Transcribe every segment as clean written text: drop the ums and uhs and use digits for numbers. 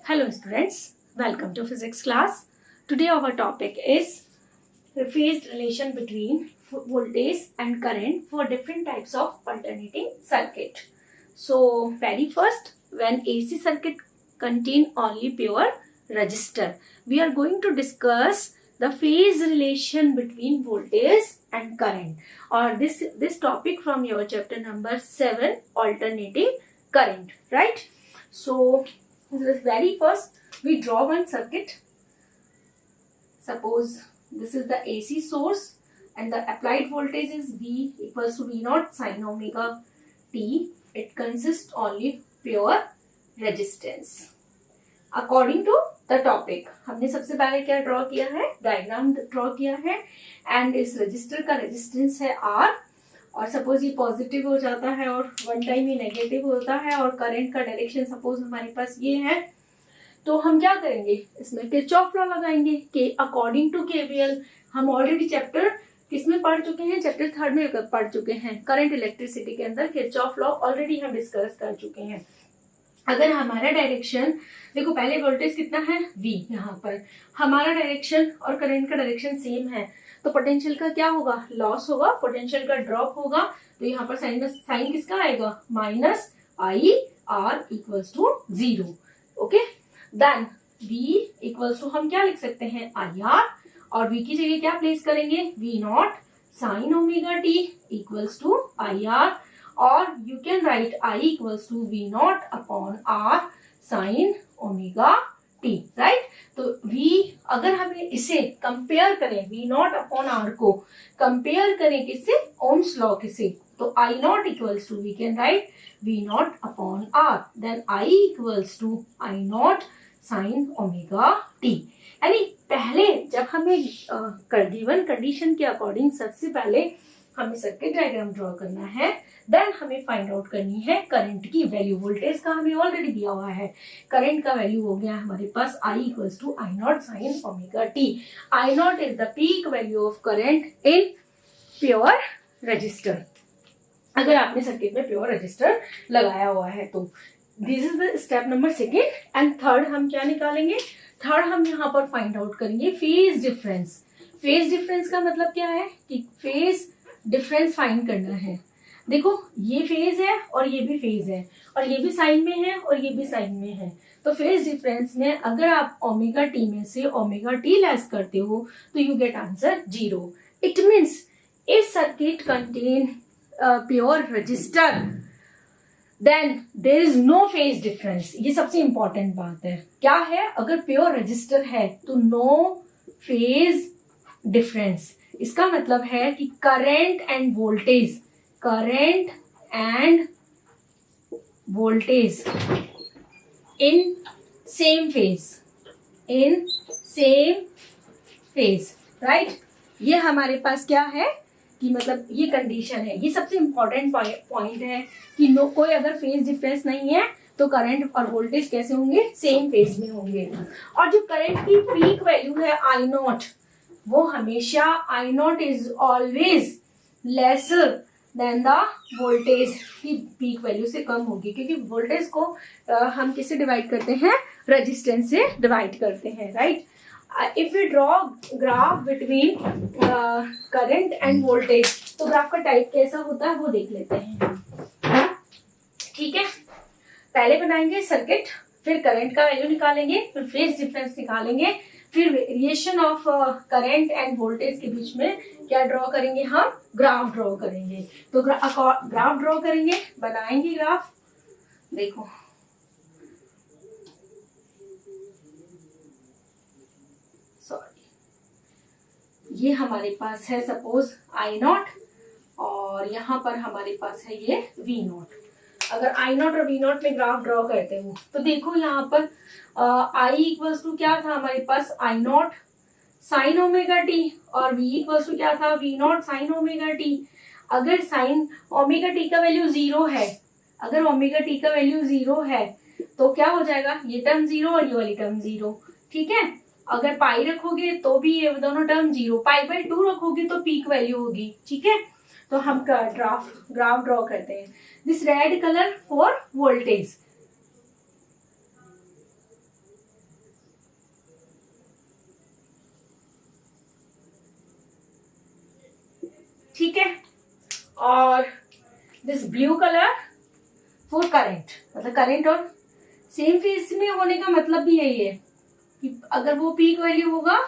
Hello students, welcome to physics class. Today our topic is the phase relation between voltage and current for different types of alternating circuit. So very first, when AC circuit contain only pure resistor, we are going to discuss the phase relation between voltage and current, or this topic from your chapter number 7, alternating current, right? So this very first we draw one circuit. Suppose this is the AC source and the applied voltage is V equals to V naught sin omega t. It consists only pure resistance. According to the topic, हमने सबसे पहले क्या draw किया है, diagram draw किया है and इस register का रेजिस्टेंस है R और सपोज ये पॉजिटिव हो जाता है और वन टाइम ये नेगेटिव होता है और करंट का डायरेक्शन सपोज हमारे पास ये है, तो हम क्या करेंगे, इसमें किरचॉफ लॉ लगाएंगे कि अकॉर्डिंग टू केवीएल. हम ऑलरेडी चैप्टर किसमें पढ़ चुके हैं, चैप्टर 3 में पढ़ चुके हैं. करंट इलेक्ट्रिसिटी के अंदर किरचॉफ लॉ ऑलरेडी हम डिस्कस कर चुके हैं. अगर हमारा डायरेक्शन, देखो पहले वोल्टेज कितना है V, यहाँ पर हमारा डायरेक्शन और करंट का डायरेक्शन सेम है तो पोटेंशियल का क्या होगा, लॉस होगा, पोटेंशियल का ड्रॉप होगा. तो यहाँ पर साइन किसका आएगा, minus I R equals to 0. Okay, then V equals to हम क्या लिख सकते हैं, आई आर, और V की जगह क्या प्लेस करेंगे, V not sine omega t equals to I R, और you can write I equals to V not upon R sine omega t, right. तो V अगर हमें इसे कंपेयर करें, V नॉट अपॉन R को कंपेयर करें किससे, ओम्स लॉ से, तो I not equals to we can write V not upon R, then I equals to I naught sine omega t. यानी पहले जब हमें गिवन कंडीशन के अकॉर्डिंग सबसे पहले हमें सर्किट डायग्राम ड्रॉ करना है, देन हमें फाइंड आउट करनी है करंट की वैल्यू. वोल्टेज का हमें ऑलरेडी दिया हुआ है, करंट का वैल्यू हो गया हमारे पास I equals to I not sine omega t. I not is the peak value of current in pure resistor. अगर आपने सर्किट में प्योर रजिस्टर लगाया हुआ है तो this is the step number 2. And third हम क्या निकालेंगे, थर्ड हम यहाँ पर फाइंड आउट करेंगे फेज डिफरेंस. फेज डिफरेंस का मतलब क्या है कि फेज डिफरेंस फाइंड करना है. देखो ये फेज है और ये भी फेज है और ये भी साइन में है और ये भी साइन में है, तो फेज डिफरेंस में अगर आप ओमेगा टी में से ओमेगा टी लेस करते हो तो you get answer 0. It means if circuit contain pure resistor then there is no phase difference. ये सबसे इंपॉर्टेंट बात है. क्या है, अगर प्योर रजिस्टर है तो नो फेज डिफरेंस. इसका मतलब है कि current and voltage in same phase, right. ये हमारे पास क्या है कि मतलब ये कंडीशन है, ये सबसे इंपॉर्टेंट पॉइंट है कि कोई अगर फेज डिफरेंस नहीं है तो करंट और वोल्टेज कैसे होंगे, सेम फेज में होंगे. और जो करंट की पीक वैल्यू है आई नॉट, वो हमेशा I not is always lesser than the voltage की पीक वैल्यू से कम होगी, क्योंकि वोल्टेज को हम किससे डिवाइड करते हैं, रेजिस्टेंस से डिवाइड करते हैं, right. If we draw graph between current and voltage, तो ग्राफ का टाइप कैसा होता है वो देख लेते हैं. ठीक है, पहले बनाएंगे सर्किट, फिर करंट का वैल्यू निकालेंगे, फिर फेज डिफरेंस निकालेंगे, फिर variation of current and voltage के बीच में क्या ड्रॉ करेंगे, हम ग्राफ ड्रॉ करेंगे. तो ग्राफ ड्रॉ करेंगे, बनाएंगे ग्राफ. देखो सॉरी, ये हमारे पास है सपोज आई नॉट और यहाँ पर हमारे पास है ये वी नॉट. अगर आई नॉट और वी नॉट में ग्राफ ड्रॉ करते हो तो देखो यहाँ पर आई इक्वल्स टू क्या था हमारे पास, I not sine omega t, और v इक्वल्स टू क्या था, V not sine omega t. अगर साइन ओमेगा टी का वैल्यू 0 है, अगर ओमेगा टी का वैल्यू 0 है तो क्या हो जाएगा, ये टर्म 0 और ये वाली टर्म 0. ठीक है, अगर पाई रखोगे तो भी ये दोनों टर्म 0, पाई बाई 2 रखोगे तो पीक वैल्यू होगी. ठीक है, तो हम ग्राफ ड्रॉ करते हैं. This red colour for voltage, ठीक है। और this blue colour for current, मतलब करंट और सेम फेज में होने का मतलब भी यही है कि अगर वो पीक वैल्यू होगा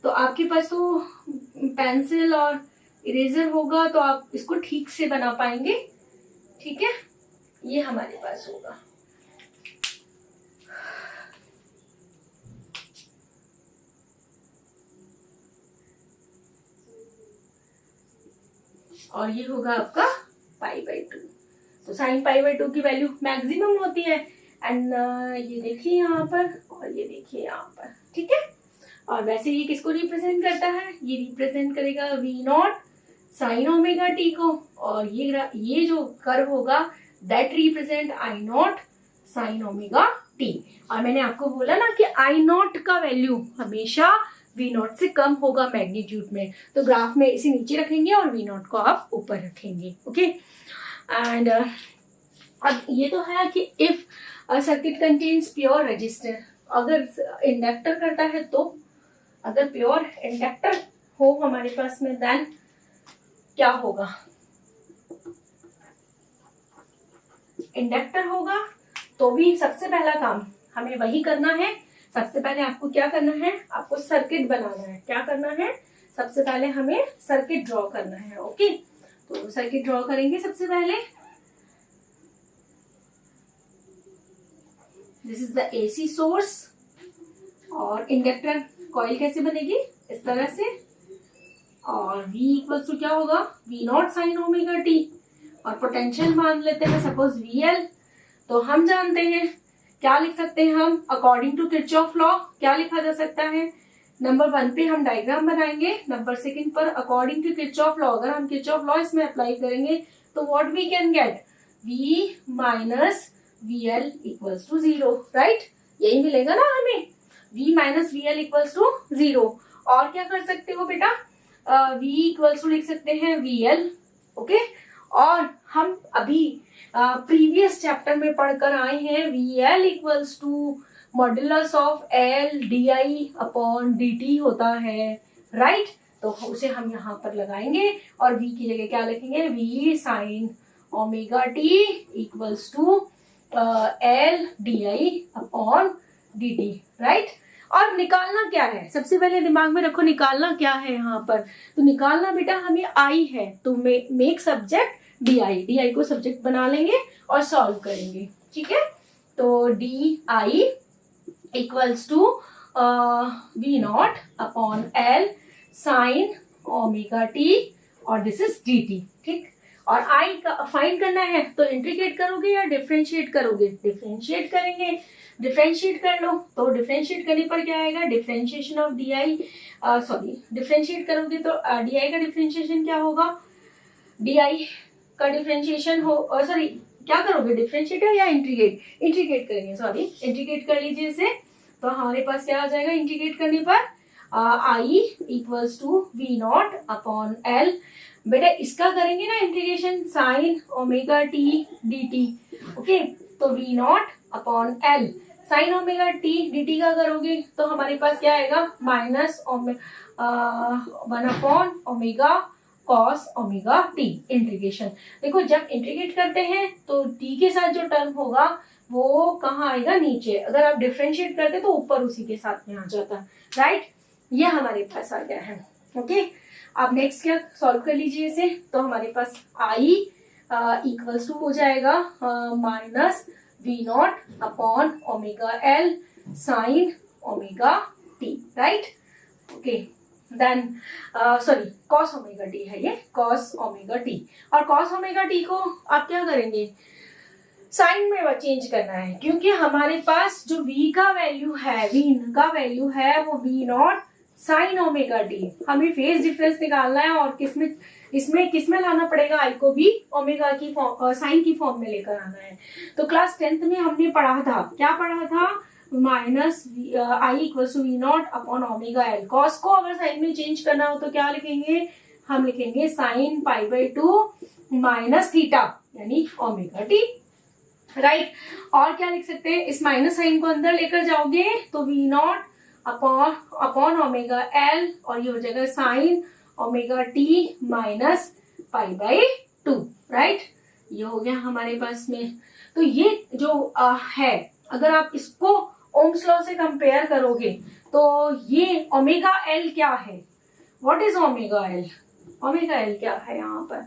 तो आपके पास तो पेंसिल और इरेजर होगा तो आप इसको ठीक से बना पाएंगे। ठीक है, ये हमारे पास होगा। और ये होगा आपका π/2। तो sin π/2 की वैल्यू मैक्सिमम होती है। एंड ये देखिए यहाँ पर और ये देखिए यहाँ पर। ठीक है, और वैसे ये किसको रिप्रेजेंट करता है? ये रिप्रेजेंट करेगा v0 sin ओमेगा t को, और ये जो कर्व होगा that represent I0 sin omega t। और मैंने आपको बोला ना कि I0 का वैल्यू हमेशा v0 से कम होगा मैग्नीट्यूड में, तो ग्राफ में इसे नीचे रखेंगे और v0 को आप ऊपर रखेंगे। ओके, एंड अब ये तो है कि if circuit contains pure resistor, अगर इंडक्टर करता है तो, अगर प्योर इंडक्टर हो हमारे पास में देन क्या होगा? इंडक्टर होगा तो भी सबसे पहला काम हमें वही करना है। सबसे पहले आपको क्या करना है? आपको सर्किट बनाना है। क्या करना है? सबसे पहले हमें सर्किट ड्रॉ करना है। ओके, तो सर्किट ड्रॉ करेंगे सबसे पहले। This is the AC source, और इंडक्टर कॉइल कैसे बनेगी? इस तरह से, और V इक्वल्स टू क्या होगा? v0 sin ओमेगा t, और पोटेंशियल मान लेते हैं सपोज VL। तो हम जानते हैं क्या लिख सकते हैं हम अकॉर्डिंग टू किरचॉफ लॉ? क्या लिखा जा सकता है? नंबर 1 पे हम डायग्राम बनाएंगे, नंबर 2 पर अकॉर्डिंग टू किरचॉफ लॉ, अगर हम किरचॉफ लॉ इसमें अप्लाई करेंगे तो what we can get? V minus VL equals to 0, right? यही मिलेगा ना हमें, V minus VL equals to 0। और क्या कर सकते हो बेटा? V इक्वल्स टू लिख सकते हैं VL। ओके, और हम अभी प्रीवियस चैप्टर में पढ़कर आए हैं VL equals to modulus of L DI upon DT होता है, राइट? तो उसे हम यहाँ पर लगाएंगे और V की जगह क्या लिखेंगे? V sine omega t equals to L DI upon DT, right? और निकालना क्या है? सबसे पहले दिमाग में रखो निकालना क्या है यहाँ पर। तो निकालना बेटा हमें I है, तो मेक सब्जेक्ट DI को सब्जेक्ट बना लेंगे और सॉल्व करेंगे। ठीक है, तो DI equals to V0 upon L sine omega t, और दिस इज DT। ठीक, और I का फाइंड करना है तो इंटीग्रेट करोगे या डिफरेंशिएट करोगे? डिफरेंशिएट करेंगे। डिफरेंशिएट कर लो, तो डिफरेंशिएट करने पर क्या आएगा? डिफरेंशिएशन ऑफ डिफरेंशिएट करोगे तो DI का डिफरेंशिएशन क्या होगा? DI का डिफरेंशिएशन क्या करोगे? डिफरेंशिएट या इंटीग्रेट? इंटीग्रेट करेंगे, इंटीग्रेट कर लीजिए इसे। तो हमारे पास क्या आ जाएगा इंटीग्रेट करने पर? I equals to V0 upon L। बेटा इसका करेंगे ना integration, sine omega t dt। Okay, तो V0 upon L sine omega t dt का करोगे तो हमारे पास क्या आएगा? Minus 1 upon omega cos omega t integration. देखो जब इंटीग्रेट करते हैं तो t के साथ जो टर्म होगा वो कहाँ आएगा? नीचे। अगर आप डिफरेंशिएट करते तो ऊपर उसी के साथ में आ जाता, राइट? ये हमारे पास आ गया है। ओके, अब नेक्स्ट क्या सॉल्व कर लीजिए इसे। तो हमारे पास I इक्वल्स टू हो जाएगा minus V0 upon omega L sine omega t, right? Okay, then cos omega t है ये, कॉस ओमेगा t। और कॉस ओमेगा t को आप क्या करेंगे? साइन में चेंज करना है, क्योंकि हमारे पास जो V का वैल्यू है वो V0 साइन ओमेगा t। हमें फेज डिफरेंस निकालना है और किसमें लाना पड़ेगा? I को भी ओमेगा की फॉर्म, साइन की फॉर्म में लेकर आना है। तो क्लास 10th में हमने पढ़ा था, क्या पढ़ा था? Minus I equals to V0 upon omega L। Cos को अगर साइन में चेंज करना हो तो क्या लिखेंगे? हम लिखेंगे साइन π/2 माइनस थीटा यानी ओमेगा t, राइट? और क्या लिख सकते हैं? इस माइनस साइन को अंदर लेकर जाओगे तो V0 अपॉन ओमेगा L, और ये हो जाएगा sign omega t minus pi by 2, right. ये हो गया हमारे पास में। तो ये जो है, अगर आप इसको ओम्स लॉ से कंपेयर करोगे तो ये ओमेगा एल क्या है, what is omega L, omega L क्या है यहाँ पर,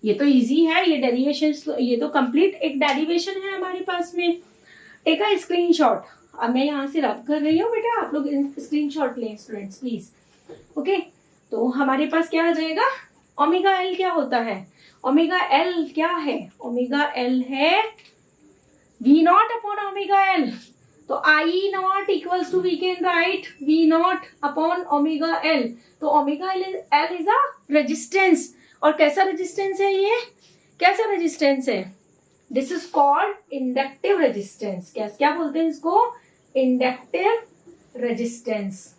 ये तो इजी है, ये डेरिवेशन, ये तो कंप्लीट एक डेरिवेशन है हमारे पास में। टेक अ स्क्रीनशॉट, अब मैं यहाँ से रब कर रही हूँ बेटा, आप लोग स्क्रीनशॉट लें स्टूडेंट्स प्लीज। ओके, तो हमारे पास क्या आ जाएगा, ओमेगा एल क्या होता है, ओमेगा एल क्या है, ओमेगा एल है V naught upon omega L. तो I naught equals to, we can write V naught upon omega L. तो omega L is a resistance, और कैसा रेजिस्टेंस है ये, कैसा रेजिस्टेंस है, this is called inductive resistance. क्या बोलते हैं इसको, इंडक्टिव रेजिस्टेंस।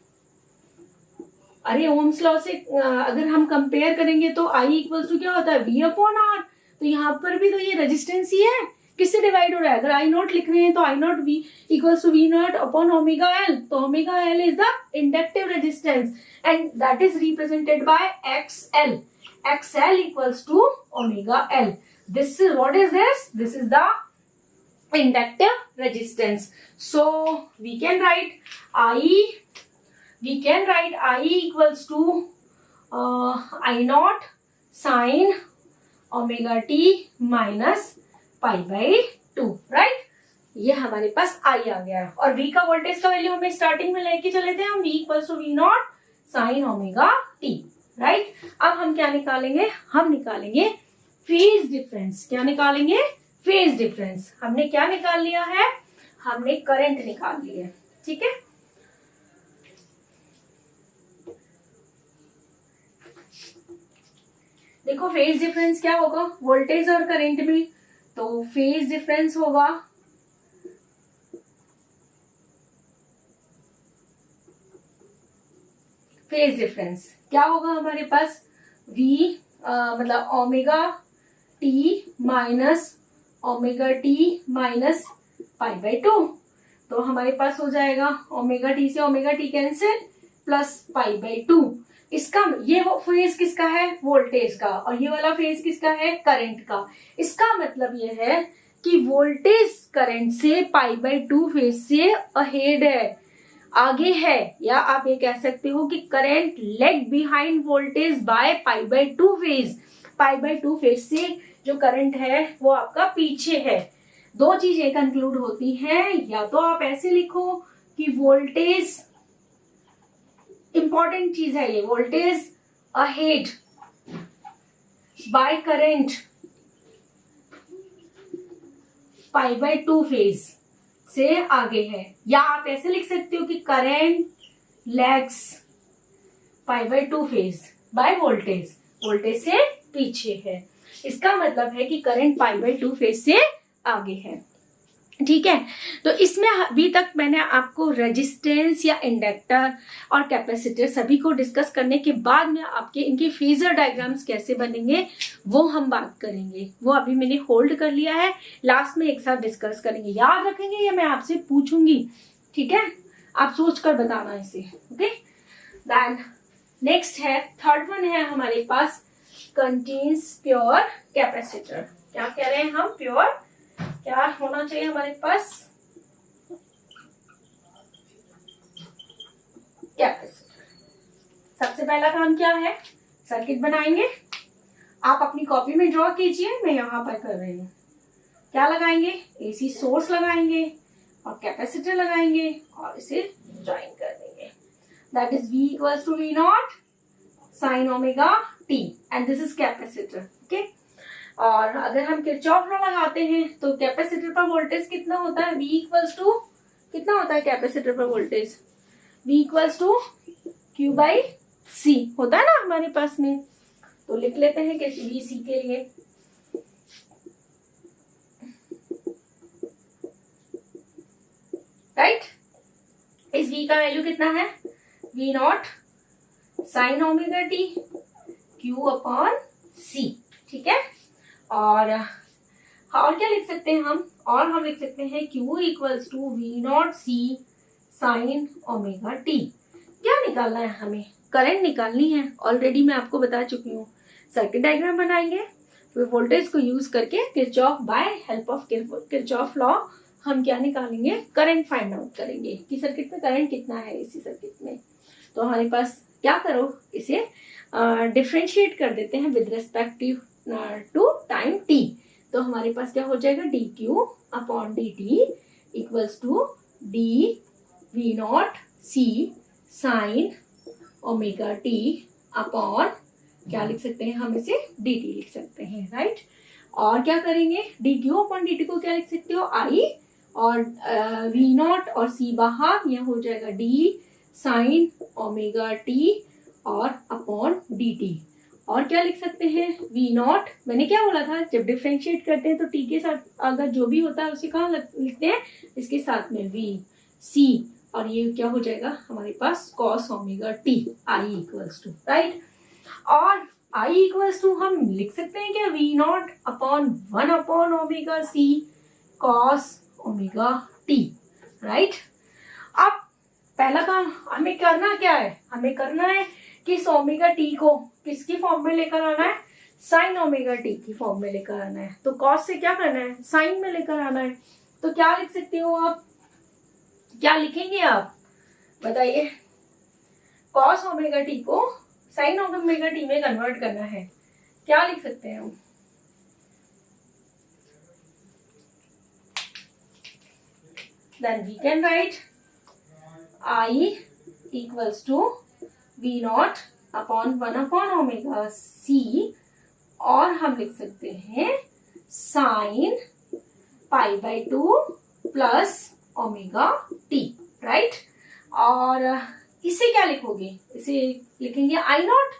अरे ओम्स लॉ से अगर हम कंपेयर करेंगे तो आई इक्वल्स टू क्या होता है, वी अपॉन आर। तो यहाँ पर भी तो ये रेजिस्टेंस ही है, किससे डिवाइड हो रहा है, अगर आई नॉट लिख रहे हैं तो I naught V equals to V naught upon omega L. तो omega L is the inductive resistance and that is represented by X L. XL equals to omega L. This is, what is this? This is the inductive resistance. So we can write I equals to I naught sin omega t minus pi by 2, right? ये हमारे पास I आ गया, और V का voltage का value हमें starting में लेके चले थे हम, V equals to V naught sin omega t, right. अब हम क्या निकालेंगे, हम निकालेंगे फेज डिफरेंस। क्या निकालेंगे, फेज डिफरेंस। हमने क्या निकाल लिया है, हमने करंट निकाल लिया है, ठीक है। देखो फेज डिफरेंस क्या होगा, वोल्टेज और करंट में, तो फेज डिफरेंस होगा फेज डिफरेंस क्या होगा हमारे पास, V मतलब omega t minus omega t minus pi by 2। तो हमारे पास हो जाएगा ओमेगा टी से omega T cancel plus pi by 2। इसका ये वो फेज किसका है, वोल्टेज का, और ये वाला फेज किसका है, करंट का। इसका मतलब ये है कि वोल्टेज करंट से पाई बाई 2 फेज से अहेड है, आगे है, या आप ये कह सकते हो कि current leg behind voltage by pi by 2 phase. Pi by 2 phase से जो करंट है वो आपका पीछे है। दो चीजें कंक्लूड होती हैं, या तो आप ऐसे लिखो कि वोल्टेज, इंपॉर्टेंट चीज है ये, voltage ahead by current pi by 2 phase से आगे है, या आप ऐसे लिख सकते हो कि current lags pi by 2 phase by voltage, voltage से पीछे है। इसका मतलब है कि करंट पाई बाई 2 फेज से आगे है, ठीक है। तो इसमें अभी तक मैंने आपको रेजिस्टेंस या इंडक्टर और कैपेसिटर सभी को डिस्कस करने के बाद में आपके इनके फेजर डायग्राम्स कैसे बनेंगे वो हम बात करेंगे। वो अभी मैंने होल्ड कर लिया है, लास्ट में एक साथ डिस्कस करेंगे। याद रखेंगे या मैं आपसे पूछूंगी, ठीक है, आप सोच कर बताना इसे, ओके। देन नेक्स्ट है, थर्ड वन है हमारे पास कंटेन्स प्योर कैपेसिटर। क्या कह रहे हैं हम, प्योर क्या होना चाहिए हमारे पास, कैपेसिटर। सबसे पहला काम क्या है, सर्किट बनाएंगे। आप अपनी कॉपी में ड्रॉ कीजिए, मैं यहां पर कर रही हूं। क्या लगाएंगे, एसी सोर्स लगाएंगे और कैपेसिटर लगाएंगे और इसे ज्वाइन कर देंगे। That is V equals to V not sine omega t and this is capacitor, okay. और अगर हम किरचॉफ लॉ लगाते हैं तो कैपेसिटर पर वोल्टेज कितना होता है, V इक्वल्स टू कितना होता है कैपेसिटर पर voltage, V equals to Q by C होता है ना हमारे पास में। तो लिख लेते हैं कि VC के लिए राइट, इस V का वैल्यू कितना है, V not sine omega t Q upon C, ठीक है। और क्या लिख सकते हैं हम, और हम लिख सकते हैं Q equals to V not C sine omega t। क्या निकालना है हमें, करंट निकालनी है, ऑलरेडी मैं आपको बता चुकी हूँ। सर्किट डायग्राम बनाएंगे, फिर वोल्टेज को यूज करके Kirchhoff by help of Kirchhoff law हम क्या निकालेंगे, करंट फाइंड आउट करेंगे कि सर्किट में करंट कितना है इसी सर्किट में। तो हमारे पास क्या करो, इसे डिफ्रेंशिएट कर देते हैं with respect to time t। तो हमारे पास क्या हो जाएगा, dq अपॉन dt equals to d v not c sine omega t upon क्या लिख सकते हैं हम, इसे dt लिख सकते हैं, राइट। और क्या करेंगे, dq अपॉन dt को क्या लिख सकते हो, i, और v नॉट और c बाहर, यह हो जाएगा d साइन ओमेगा t और अपॉन dt। और क्या लिख सकते हैं, v नॉट, मैंने क्या बोला था, जब डिफरेंशिएट करते हैं तो t के साथ अगर जो भी होता है उसे कहाँ लिखते हैं, इसके साथ में v c, और ये क्या हो जाएगा हमारे पास cos omega t i equals to, right. और i इक्वल्स टू हम लिख सकते हैं क्या, v not upon 1 upon omega c cos omega t, right. अब पहला काम हमें करना क्या है, हमें करना है कि इस ओमेगा टी को किसकी फॉर्म में लेकर आना है, साइन ओमेगा टी की फॉर्म में लेकर आना है। तो कॉस से क्या करना है, साइन में लेकर आना है। तो क्या लिख सकते हो आप, क्या लिखेंगे आप बताइए, कॉस ओमेगा टी को साइन ओमेगा टी में कन्वर्ट करना है, क्या लिख सकते हैं हम, then we can write i equals to v not upon 1 upon omega c, और हम लिख सकते हैं sine pi by 2 plus omega t, right. और इसे क्या लिखोगे, इसे लिखेंगे i नॉट,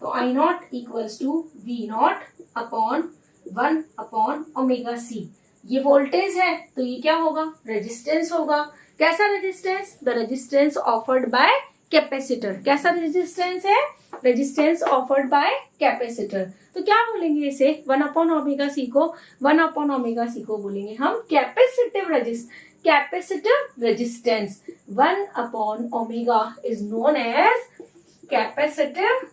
तो i not equals to v not upon 1 upon omega c। ये वोल्टेज है तो ये क्या होगा, रेजिस्टेंस होगा। कैसा resistance, the resistance offered by capacitor. कैसा रेजिस्टेंस है, रेजिस्टेंस ऑफर्ड बाय कैपेसिटर। तो क्या बोलेंगे इसे, 1 अपॉन ओमेगा सी को, 1 अपॉन ओमेगा सी को बोलेंगे हम capacitive resistance. 1 upon omega is known as capacitive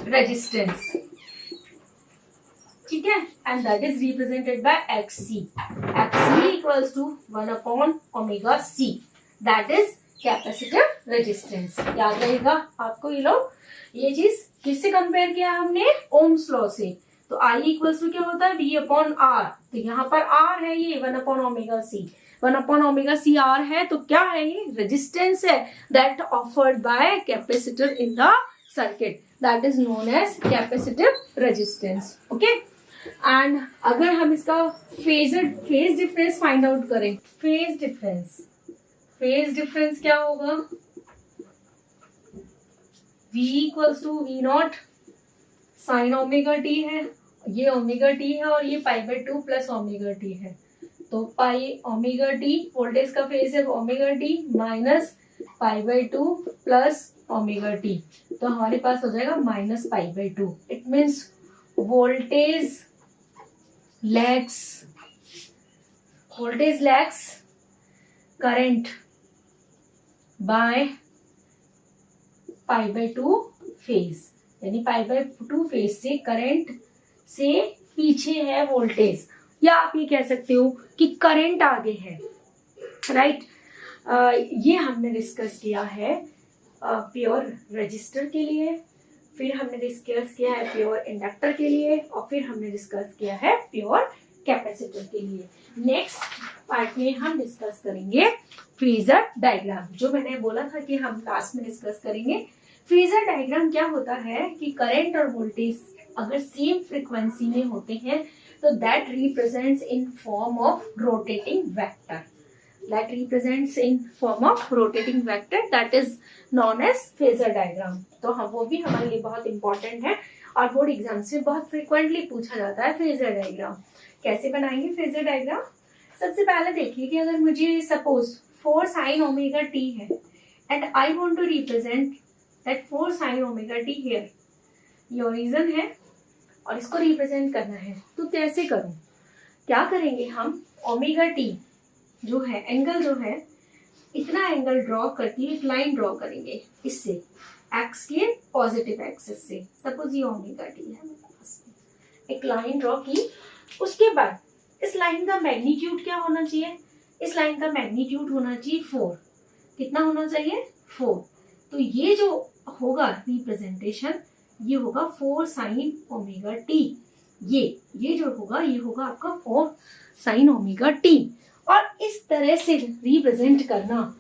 resistance, ठीक है, and that is represented by XC। XC equals to 1 upon omega C, that is capacitive resistance. याद रहेगा आपको ये लोग, ये चीज किससे कंपेयर किया हमने, ओम्स लॉ से। तो I इक्वल्स टू क्या होता है, V अपॉन R। तो यहाँ पर R है ये 1 upon omega C, 1 upon omega C R है, तो क्या है ये, रेजिस्टेंस है that offered by capacitor in the circuit, that is known as capacitive resistance, okay. And अगर हम इसका फेज डिफरेंस फाइंड आउट करें, फेज डिफरेंस क्या होगा, V equals to V not sine omega t है, ये ओमेगा टी है, और ये pi by 2 plus omega t है। तो पाई ओमेगा टी, वोल्टेज का फेज है omega t minus pi by 2 plus omega T, तो हमारे पास हो जाएगा minus pi by 2। It means voltage lags current by pi by 2 phase, यानी पाई बाई 2 फेज से करंट से पीछे है वोल्टेज, या आप ये कह सकते हो कि करंट आगे है, राइट। ये हमने डिस्कस किया है प्योर रजिस्टर के लिए, फिर हमने डिस्कस किया है प्योर इंडक्टर के लिए, और फिर हमने डिस्कस किया है प्योर कैपेसिटर के लिए। नेक्स्ट पार्ट में हम डिस्कस करेंगे फेजर डायग्राम, जो मैंने बोला था कि हम लास्ट में डिस्कस करेंगे। फेजर डायग्राम क्या होता है कि करंट और वोल्टेज अगर सेम फ्रीक्वेंसी में होते हैं तो that represents in form of rotating vector, that is known as phasor diagram. तो हम वो भी हमारे लिए बहुत इंपॉर्टेंट है और बोर्ड एग्जाम से बहुत फ्रिक्वेंटली पूछा जाता है फेजर डायग्राम। कैसे बनाएंगे फेजर डायग्राम? सबसे पहले देखिए कि अगर मुझे सपोज 4 sin ओमेगा टी है and I want to represent that 4 sin omega t here, ये ओरिजिन है और इसको रिप्रेजेंट करना है, तो कैसे करूं? क्या करेंगे हम, ओमेगा टी जो है एंगल जो है इतना एंगल ड्रॉ करती हुई एक लाइन ड्रॉ करेंगे इससे, एक्स के पॉजिटिव एक्सिस से, सपोज ये ओमेगा टी है मेरे पास, एक लाइन ड्रॉ की। उसके बाद इस लाइन का मैग्नीट्यूड क्या होना चाहिए, इस लाइन का मैग्नीट्यूड होना चाहिए 4। कितना होना चाहिए, 4। तो ये जो होगा रिप्रेजेंटेशन, ये होगा 4 साइन ओमेगा टी। ये जो होगा ये होगा आपका 4 साइन ओमेगा टी। और इस तरह से रिप्रेजेंट करना,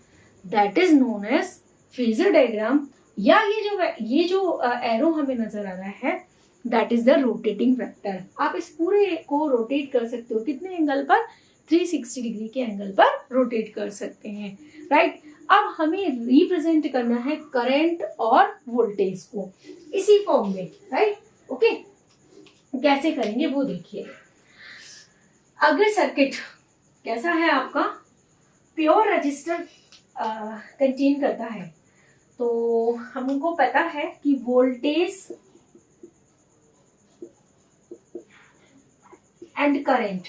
that is known as phasor diagram, या ये जो एरो हमें नजर आ रहा है, that is the rotating vector. आप इस पूरे को रोटेट कर सकते हो, कितने एंगल पर, 360 डिग्री के एंगल पर रोटेट कर सकते हैं, राइट। अब हमें रिप्रेजेंट करना है करंट और वोल्टेज को इसी फॉर्म में, राइट, ओके। कैसे करेंगे वो देखिए। अगर सर्किट कैसा है आपका, प्योर रजिस्टर कंटेन करता है, तो हमको पता है कि वोल्टेज एंड करंट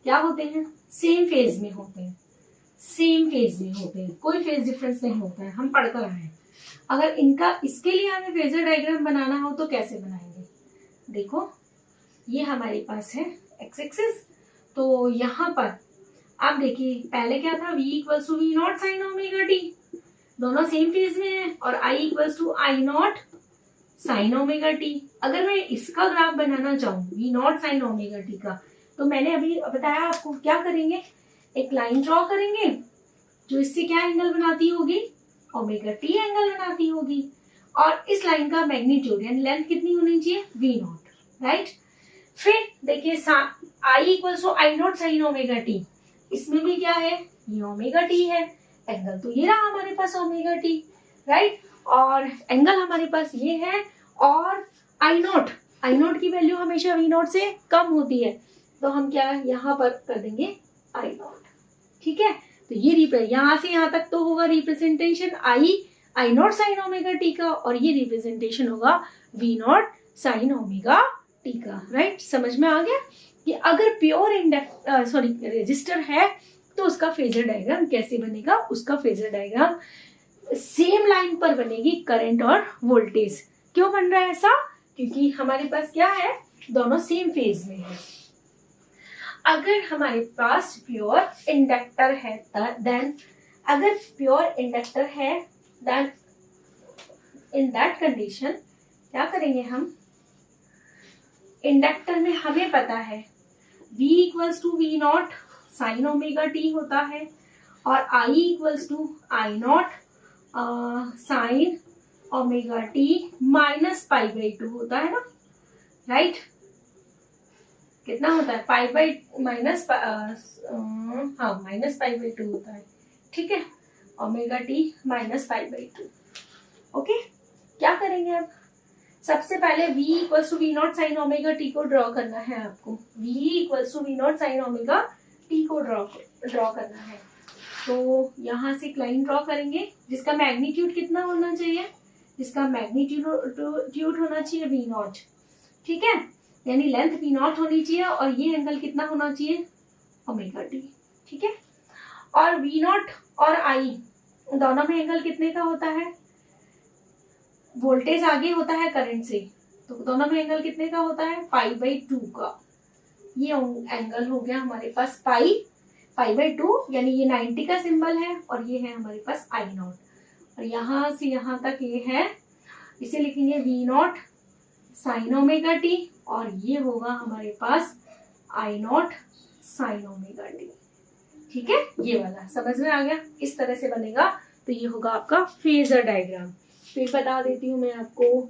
क्या होते हैं, सेम फेज में होते हैं, सेम फेज में होते हैं, कोई फेज डिफरेंस नहीं होता है, हम पढ़कर आए हैं। अगर इनका, इसके लिए हमें फेजर डायग्राम बनाना हो तो कैसे बनाएंगे, देखो ये हमारे पास है एक्स एक्सिस, तो यहाँ पर आप देखिए पहले क्या था, V equals to V not sine omega t, दोनों सेम फेज में है, और I equals to I not sine omega t. अगर मैं इसका ग्राफ बनाना चाहूँ V not sine omega t का, तो मैंने अभी बताया आपको क्या करेंगे, एक लाइन ड्रॉ करेंगे जो इससे क्या एंगल बनाती होगी, ओमेगा टी एंगल बनाती होगी, और इस लाइन का मैग्नीट्यूड यानी लेंथ कितनी होनी चाहिए, वी नॉट, राइट। फिर देखिए I equals to I not sine omega t, इसमें भी क्या है, ये ओमेगा टी है, एंगल तो ये रहा हमारे पास ओमेगा टी, राइट, और एंगल हमारे पास ये है, और आई नॉट की वैल्यू हमेशा वी नॉट से कम होती है, तो हम क्या यहाँ पर कर देंगे आई नॉट, ठीक है। तो ये यहाँ से यहाँ तक तो होगा representation I not sine omega t का, और ये रिप्रेजेंटेशन होगा V not sine omega t का, राइट। समझ में आ गया कि अगर प्योर रेजिस्टर है तो उसका फेजर डायग्राम कैसे बनेगा, उसका फेजर डायग्राम सेम लाइन पर बनेगी करंट और वोल्टेज। क्यों बन रहा है ऐसा, क्योंकि हमारे पास क्या है, दोनों सेम फेज में है। अगर हमारे पास प्योर इंडक्टर है देन, अगर प्योर इंडक्टर है देन इन दैट कंडीशन क्या करेंगे हम, इंडक्टर में हमें पता है V equals to V not sine omega t होता है, और I equals to I not sine omega t minus pi by 2 होता है ना, राइट। कितना होता है, pi by minus minus pi by 2 होता है, ठीक है, omega t minus pi by 2, okay. क्या करेंगे अब, सबसे पहले V equals to V not sine omega t को ड्रॉ करना है आपको, V equals to V not sine omega t को ड्रॉ करना है। तो यहाँ से एक लाइन ड्रॉ करेंगे जिसका मैग्नीट्यूड कितना होना चाहिए, जिसका मैग्नीट्यूड होना चाहिए वी नॉट, ठीक है, यानी लेंथ वी नॉट होनी चाहिए, और ये एंगल कितना होना चाहिए, ओमेगा टी, ठीक है। और वी नॉट और आई दोनों में एंगल कितने का होता है, वोल्टेज आगे होता है करंट से, तो दोनों में एंगल कितने का होता है, पाई बाई 2 का। ये एंगल हो गया हमारे पास पाई बाई 2, यानी ये 90 का सिंबल है, और ये है हमारे पास आई नॉट, और यहाँ से यहाँ तक ये है, इसे लिखेंगे V not sine omega t, और ये होगा हमारे पास I not sine omega t, ठीक है। ये वाला समझ में आ गया, इस तरह से बनेगा, तो ये होगा आपका फेजर डायग्राम। फिर बता देती हूँ मैं आपको,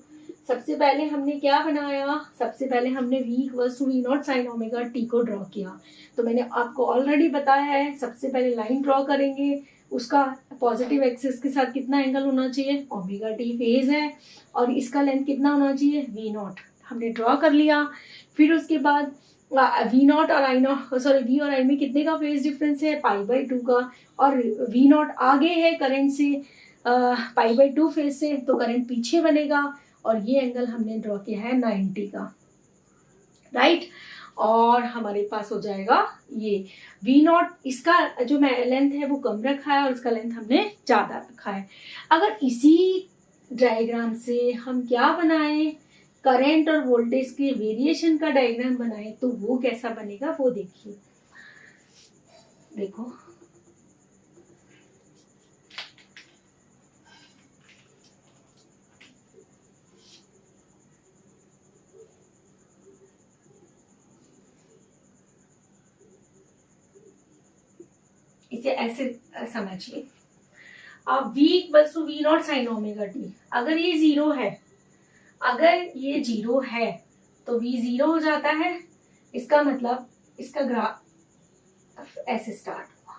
सबसे पहले हमने क्या बनाया, सबसे पहले हमने V equals to V not sine omega t को ड्रॉ किया। तो मैंने आपको ऑलरेडी बताया है, सबसे पहले लाइन ड्रॉ करेंगे, उसका पॉजिटिव एक्सिस के साथ कितना एंगल होना चाहिए, ओमेगा टी फेज है, और इसका लेंथ कितना होना चाहिए, वी नॉट, हमने ड्रॉ कर लिया। फिर उसके बाद वी नॉट और आई नॉट, सॉरी वी और आई में कितने का फेज डिफरेंस है, पाई बाई 2 का, और वी नॉट आगे है करंट से पाई बाई 2 फेज से, तो करंट पीछे बनेगा, और ये एंगल हमने ड्रॉ किया है 90 का, राइट। और हमारे पास हो जाएगा ये V0, इसका जो लेंथ है वो कम रखा है और इसका लेंथ हमने ज्यादा रखा है। अगर इसी डायग्राम से हम क्या बनाएं, करंट और वोल्टेज के वेरिएशन का डायग्राम बनाएं, तो वो कैसा बनेगा वो देखिए। देखो इसे ऐसे समझिए, अब V equals to V0 sine omega t. अगर ये जीरो है, अगर ये जीरो है तो V जीरो हो जाता है। इसका मतलब इसका ग्राफ ऐसे स्टार्ट हुआ।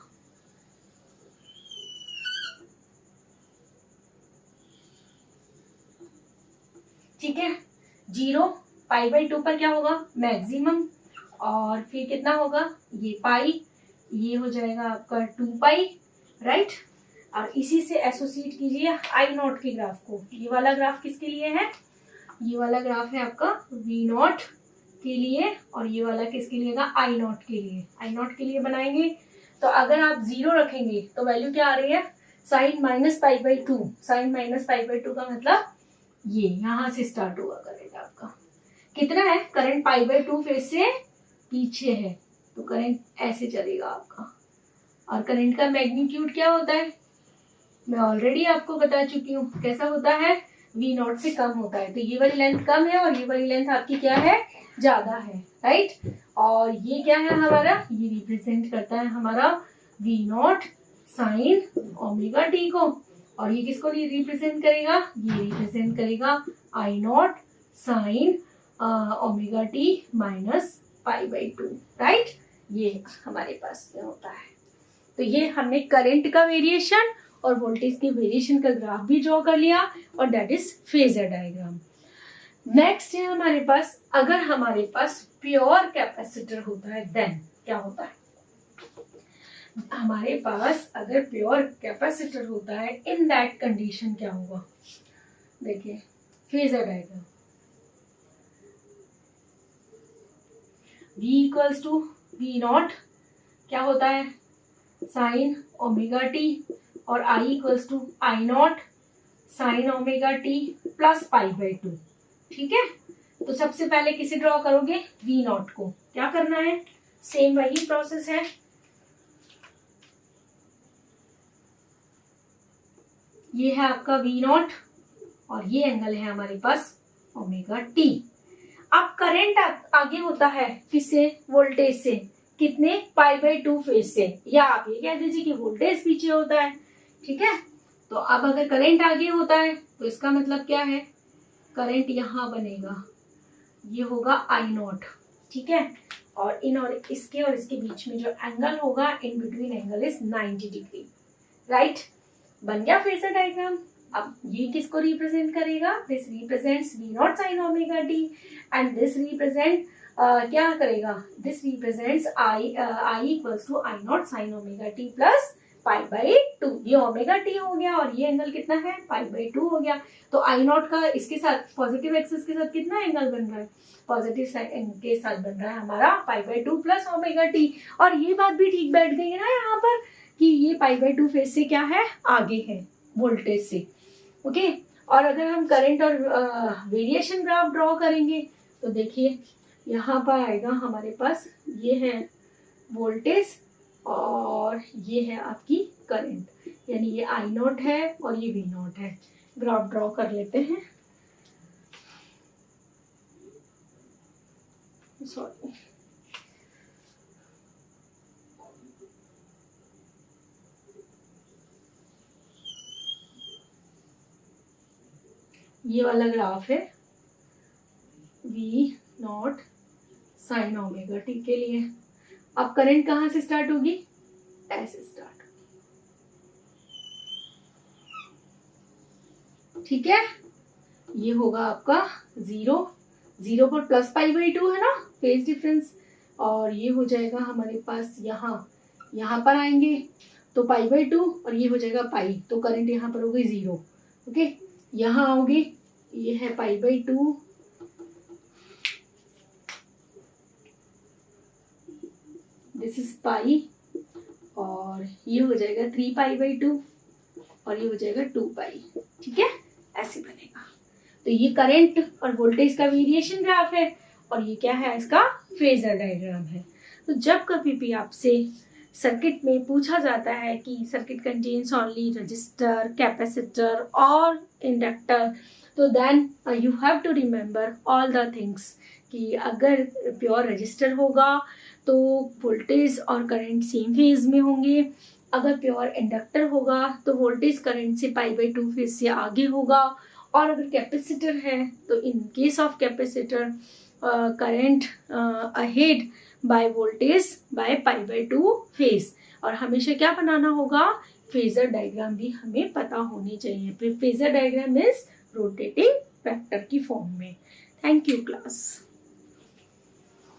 ठीक है, 0 पाई बाई 2 पर क्या होगा, मैक्सिमम, और फिर कितना होगा, ये पाई, ये हो जाएगा आपका 2 पाई, राइट। और इसी से एसोसिएट कीजिए आई नॉट के ग्राफ को। ये वाला ग्राफ किसके लिए है, ये वाला ग्राफ है आपका वी नॉट के लिए, और ये वाला किसके लिए है, आई नॉट के लिए। आई नॉट के लिए बनाएंगे तो अगर आप 0 रखेंगे तो वैल्यू क्या आ रही है, sine minus pi by 2। Sine minus pi by 2 का मतलब ये यहां से स्टार्ट हुआ करंट आपका। कितना है करंट, पाई बाई 2 फेज से पीछे है, तो करंट ऐसे चलेगा आपका। और करंट का मैग्नीट्यूड क्या होता है, मैं ऑलरेडी आपको बता चुकी हूँ, कैसा होता है, V नॉट से कम होता है। तो ये वाली लेंथ कम है और ये वाली लेंथ आपकी क्या है, ज्यादा है, राइट। और ये क्या है हमारा, ये रिप्रेजेंट करता है हमारा V not sine omega t को, और ये किसको रिप्रेजेंट करेगा, ये रिप्रेजेंट करेगा I not sine omega t minus pi by 2, right. ये हमारे पास में होता है। तो ये हमने करंट का वेरिएशन और वोल्टेज के वेरिएशन का ग्राफ भी ड्रॉ कर लिया, और that is phasor diagram. Next है हमारे पास, अगर हमारे पास प्योर कैपेसिटर होता है देन क्या होता है, हमारे पास अगर प्योर कैपेसिटर होता है, इन दैट कंडीशन क्या होगा, देखिए phasor diagram. V equals to V not क्या होता है, साइन ओमेगा टी, और I equals to I not sine omega t plus pi by 2। ठीक है, तो सबसे पहले किसे ड्रॉ करोगे, V नॉट को। क्या करना है, सेम वही प्रोसेस है, ये है आपका V नॉट और ये एंगल है हमारे पास ओमेगा टी। अब करंट आगे होता है किससे, वोल्टेज से, कितने, पाई बाई 2 फेज से, या आप ये कह दीजिए कि वोल्टेज पीछे होता है। ठीक है, तो अब अगर करंट आगे होता है तो इसका मतलब क्या है, करंट यहाँ बनेगा, ये होगा आई नॉट। ठीक है, और इन और इसके बीच में जो एंगल होगा, in between angle is 90 degree, right. बन गया फेजर डायग्राम। अब ये किसको रिप्रेजेंट करेगा, this represents V not sine omega t, and this represent क्या करेगा, this represents I equals to I not sine omega t plus pi by 2। ये omega T हो गया और ये एंगल कितना है, पाई बाई 2 हो गया। तो आई नॉट का इसके साथ पॉजिटिव एक्सिस के साथ कितना एंगल बन रहा है, पॉजिटिव के साथ बन रहा है हमारा पाई बाई 2 प्लस ओमेगा टी। और ये बात भी ठीक बैठ गई है ना यहाँ पर, कि ये पाई बाई 2 फेज से क्या है, आगे है वोल्टेज से। ओके, और अगर हम करंट और वेरिएशन ग्राफ ड्रॉ करेंगे तो देखिए यहाँ पर आएगा हमारे पास, ये है वोल्टेज और ये है आपकी करंट, यानी ये आई नॉट है और ये वी नॉट है। ग्राफ ड्रॉ कर लेते हैं, सॉरी, ये वाला ग्राफ है V not sine omega T के लिए। अब करंट कहाँ से स्टार्ट होगी, ऐसे स्टार्ट। ठीक है, ये होगा आपका 0 पर प्लस पाई बाई 2 है ना, फेज डिफरेंस, और ये हो जाएगा हमारे पास यहाँ पर आएंगे तो पाई बाई 2 और ये हो जाएगा पाई, तो करंट यहाँ पर होगी 0। ओके, यहाँ आओगे, ये है pi by 2, this is pi, और ये हो जाएगा 3π/2 और ये हो जाएगा 2π। ठीक है, ऐसे बनेगा। तो ये करंट और वोल्टेज का वेरिएशन ग्राफ है और ये क्या है, इसका फेजर डायग्राम है। तो जब कभी भी आपसे सर्किट में पूछा जाता है कि circuit contains only resistor, capacitor और इंडक्टर, तो then you have to remember all the things कि अगर प्योर रजिस्टर होगा तो वोल्टेज और करंट सेम फेज में होंगे, अगर प्योर इंडक्टर होगा तो वोल्टेज करंट से π/2 फेज से आगे होगा, और अगर कैपेसिटर है तो in case of capacitor current ahead by voltage by π/2 phase. और हमेशा क्या बनाना होगा, फेजर डायग्राम भी हमें पता होनी चाहिए। Phasor diagram is rotating vector की फॉर्म में। Thank you class.